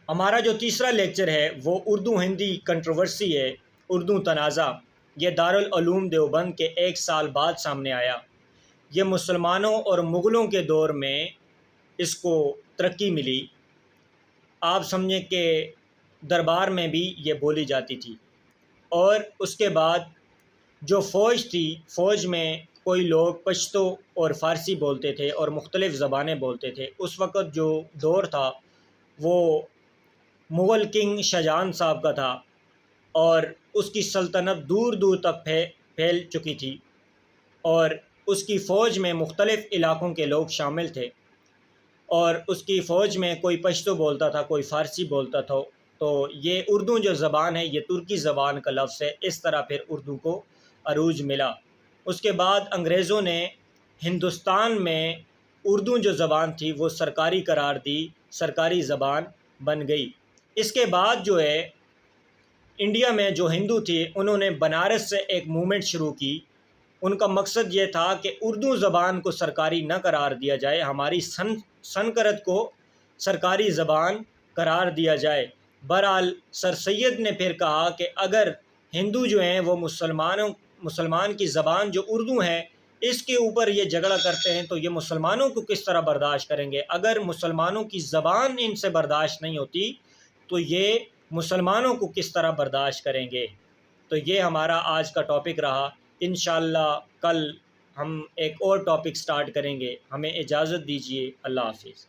ہمارا جو تیسرا لیکچر ہے وہ اردو ہندی کنٹروورسی ہے، اردو تنازع۔ یہ دارالعلوم دیوبند کے 1 سال بعد سامنے آیا۔ یہ مسلمانوں اور مغلوں کے دور میں اس کو ترقی ملی۔ آپ سمجھیں کہ دربار میں بھی یہ بولی جاتی تھی، اور اس کے بعد جو فوج تھی، فوج میں کوئی لوگ پشتو اور فارسی بولتے تھے اور مختلف زبانیں بولتے تھے۔ اس وقت جو دور تھا وہ مغل کنگ شاہجہان صاحب کا تھا، اور اس کی سلطنت دور دور تک پھیل چکی تھی، اور اس کی فوج میں مختلف علاقوں کے لوگ شامل تھے، اور اس کی فوج میں کوئی پشتو بولتا تھا، کوئی فارسی بولتا تھا۔ تو یہ اردو جو زبان ہے یہ ترکی زبان کا لفظ ہے۔ اس طرح پھر اردو کو عروج ملا۔ اس کے بعد انگریزوں نے ہندوستان میں اردو جو زبان تھی وہ سرکاری قرار دی، سرکاری زبان بن گئی۔ اس کے بعد جو ہے انڈیا میں جو ہندو تھے انہوں نے بنارس سے ایک موومنٹ شروع کی۔ ان کا مقصد یہ تھا کہ اردو زبان کو سرکاری نہ قرار دیا جائے، ہماری سنکرت کو سرکاری زبان قرار دیا جائے۔ بہرحال سر سید نے پھر کہا کہ اگر ہندو جو ہیں وہ مسلمان کی زبان جو اردو ہے اس کے اوپر یہ جھگڑا کرتے ہیں تو یہ مسلمانوں کو کس طرح برداشت کریں گے؟ اگر مسلمانوں کی زبان ان سے برداشت نہیں ہوتی تو یہ مسلمانوں کو کس طرح برداشت کریں گے؟ تو یہ ہمارا آج کا ٹاپک رہا۔ انشاءاللہ کل ہم ایک اور ٹاپک سٹارٹ کریں گے۔ ہمیں اجازت دیجیے۔ اللہ حافظ۔